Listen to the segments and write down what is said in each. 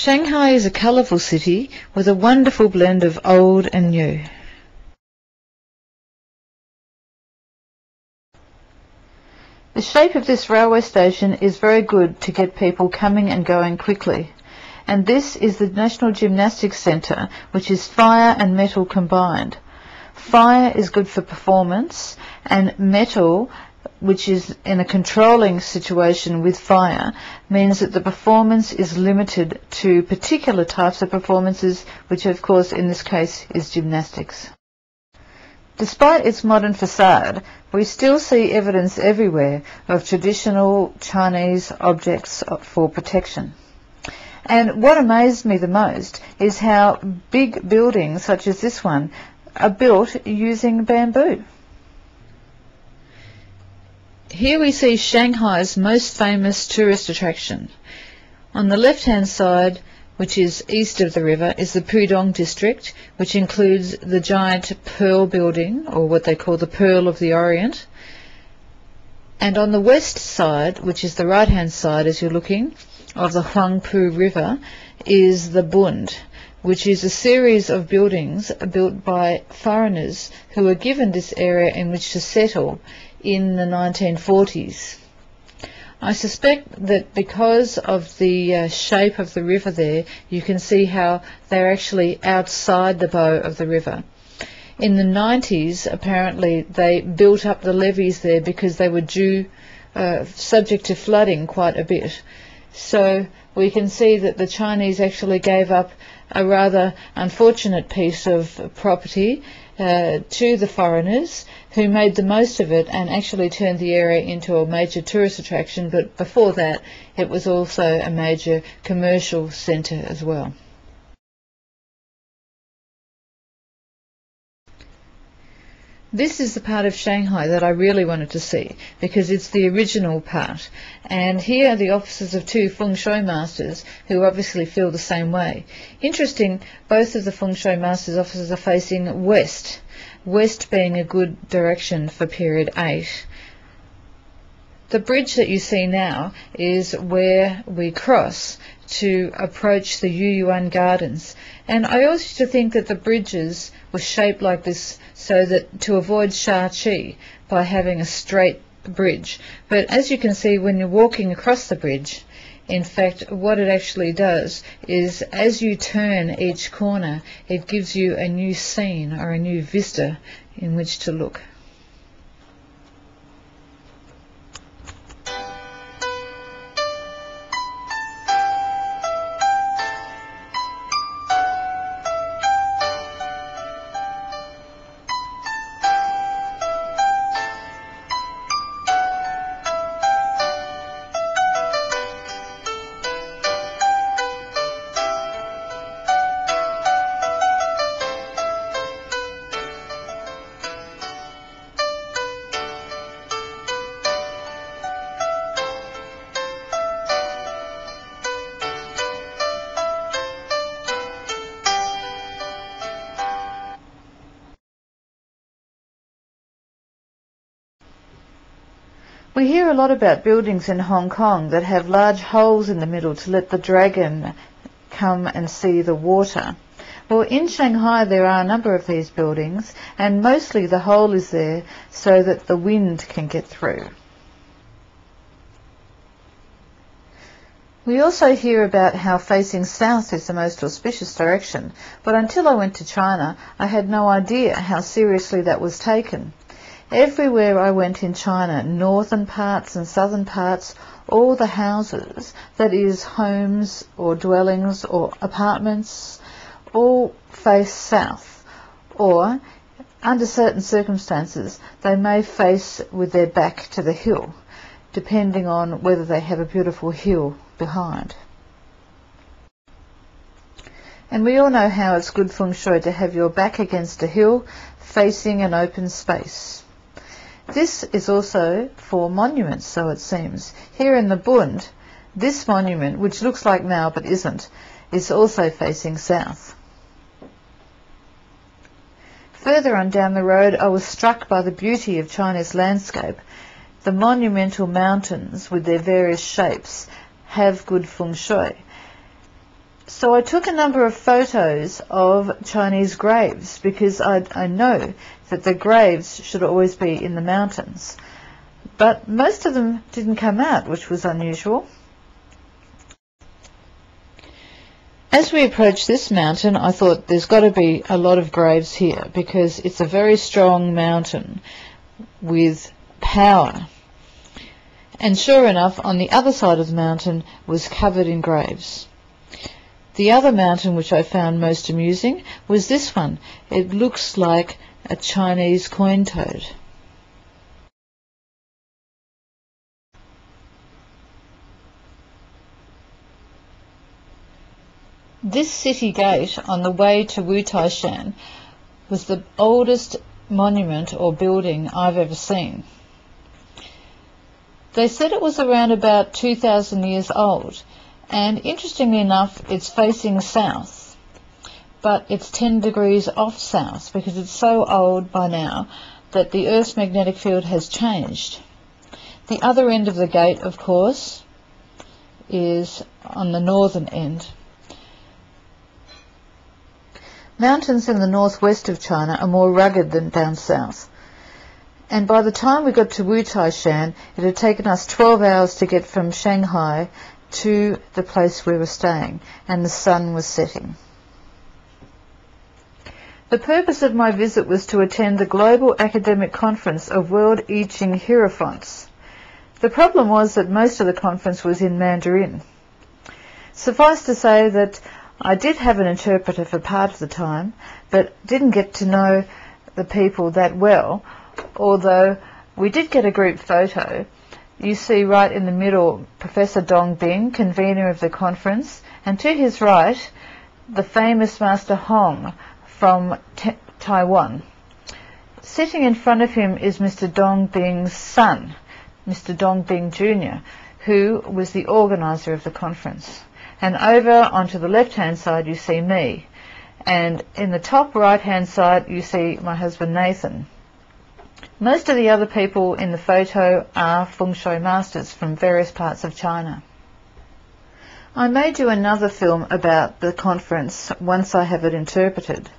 Shanghai is a colourful city with a wonderful blend of old and new. The shape of this railway station is very good to get people coming and going quickly. And this is the National Gymnastics Centre, which is fire and metal combined. Fire is good for performance, and metal, which is in a controlling situation with fire, means that the performance is limited to particular types of performances, which of course in this case is gymnastics. Despite its modern facade, we still see evidence everywhere of traditional Chinese objects for protection. And what amazed me the most is how big buildings such as this one are built using bamboo. Here we see Shanghai's most famous tourist attraction. On the left-hand side, which is east of the river, is the Pudong district, which includes the giant Pearl building, or what they call the Pearl of the Orient. And on the west side, which is the right-hand side as you're looking, of the Huangpu River, is the Bund, which is a series of buildings built by foreigners who were given this area in which to settle in the 1940s. I suspect that because of the shape of the river there, you can see how they're actually outside the bow of the river. In the 90s, apparently, they built up the levees there because they were subject to flooding quite a bit. So we can see that the Chinese actually gave up a rather unfortunate piece of property to the foreigners, who made the most of it and actually turned the area into a major tourist attraction, but before that it was also a major commercial centre as well. This is the part of Shanghai that I really wanted to see, because it's the original part. And here are the offices of two Feng Shui masters who obviously feel the same way. Interesting, both of the Feng Shui masters' offices are facing west, west being a good direction for period 8. The bridge that you see now is where we cross to approach the Yuyuan Gardens. And I always used to think that the bridges were shaped like this so that to avoid Shaqi by having a straight bridge. But as you can see, when you're walking across the bridge, in fact what it actually does is as you turn each corner, it gives you a new scene or a new vista in which to look. We hear a lot about buildings in Hong Kong that have large holes in the middle to let the dragon come and see the water. Well, in Shanghai there are a number of these buildings, and mostly the hole is there so that the wind can get through. We also hear about how facing south is the most auspicious direction, but until I went to China I had no idea how seriously that was taken. Everywhere I went in China, northern parts and southern parts, all the houses, that is homes or dwellings or apartments, all face south, or under certain circumstances they may face with their back to the hill, depending on whether they have a beautiful hill behind. And we all know how it's good feng shui to have your back against a hill facing an open space. This is also for monuments, so it seems. Here in the Bund, this monument, which looks like Mao but isn't, is also facing south. Further on down the road, I was struck by the beauty of China's landscape. The monumental mountains with their various shapes have good feng shui. So I took a number of photos of Chinese graves because I know that the graves should always be in the mountains. But most of them didn't come out, which was unusual. As we approached this mountain, I thought there's got to be a lot of graves here because it's a very strong mountain with power. And sure enough, on the other side of the mountain was covered in graves. The other mountain which I found most amusing was this one. It looks like a Chinese coin toad. This city gate on the way to Wu Taishan was the oldest monument or building I've ever seen. They said it was around about 2,000 years old, and interestingly enough it's facing south, but it's 10 degrees off south because it's so old by now that the Earth's magnetic field has changed. The other end of the gate, of course, is on the northern end. Mountains in the northwest of China are more rugged than down south. And by the time we got to Wu Taishan, it had taken us 12 hours to get from Shanghai to the place we were staying, and the sun was setting. The purpose of my visit was to attend the Global Academic Conference of World I Ching Hierophants. The problem was that most of the conference was in Mandarin. Suffice to say that I did have an interpreter for part of the time, but didn't get to know the people that well, although we did get a group photo. You see right in the middle Professor Dong Bing, convener of the conference, and to his right the famous Master Hong from Taiwan. Sitting in front of him is Mr. Dong Bing's son, Mr. Dong Bing Jr., who was the organizer of the conference. And over onto the left-hand side you see me, and in the top right-hand side you see my husband Nathan. Most of the other people in the photo are Feng Shui masters from various parts of China. I may do another film about the conference once I have it interpreted,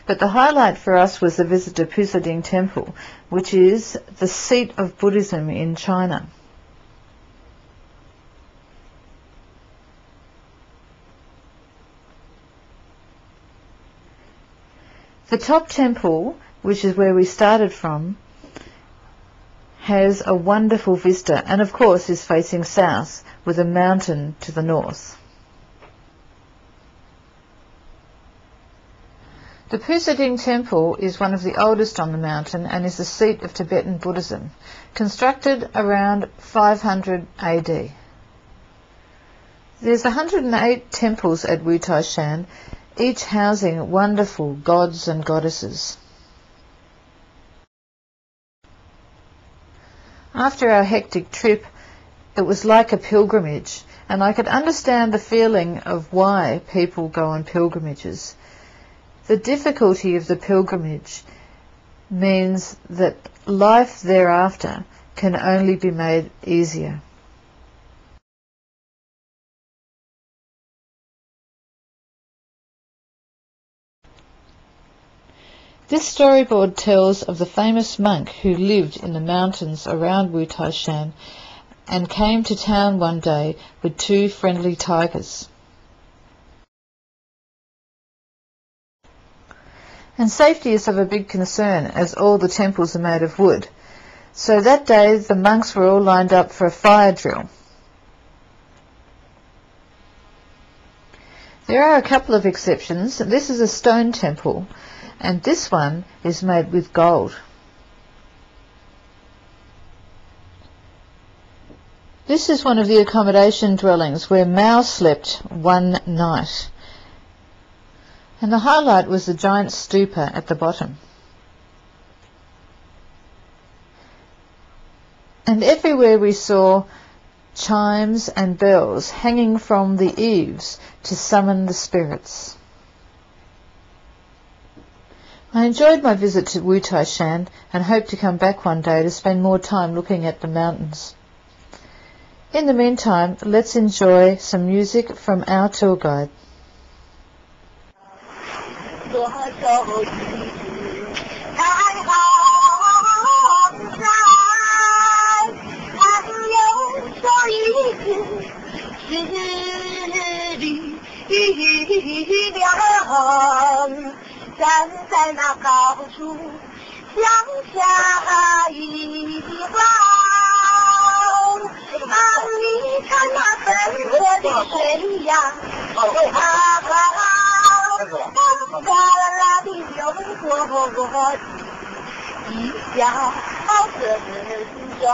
but the highlight for us was the visit to Pusading Temple, which is the seat of Buddhism in China. The top temple, which is where we started from, has a wonderful vista and of course is facing south with a mountain to the north. The Pusading Temple is one of the oldest on the mountain and is the seat of Tibetan Buddhism, constructed around 500 AD. There's 108 temples at Wu Taishan, each housing wonderful gods and goddesses. After our hectic trip, it was like a pilgrimage, and I could understand the feeling of why people go on pilgrimages. The difficulty of the pilgrimage means that life thereafter can only be made easier. This storyboard tells of the famous monk who lived in the mountains around Wu Taishan and came to town one day with 2 friendly tigers. And safety is of a big concern, as all the temples are made of wood. So that day the monks were all lined up for a fire drill. There are a couple of exceptions. This is a stone temple, and this one is made with gold. This is one of the accommodation dwellings where Mao slept one night. And the highlight was the giant stupa at the bottom. And everywhere we saw chimes and bells hanging from the eaves to summon the spirits. I enjoyed my visit to Wu Taishan and hope to come back one day to spend more time looking at the mountains. In the meantime, let's enjoy some music from our tour guide. 手一指，太好在，还有手一指，十里凉，站在那高处，向下一望。你看那粉色的水呀，哗啦啦的流过一小阵光。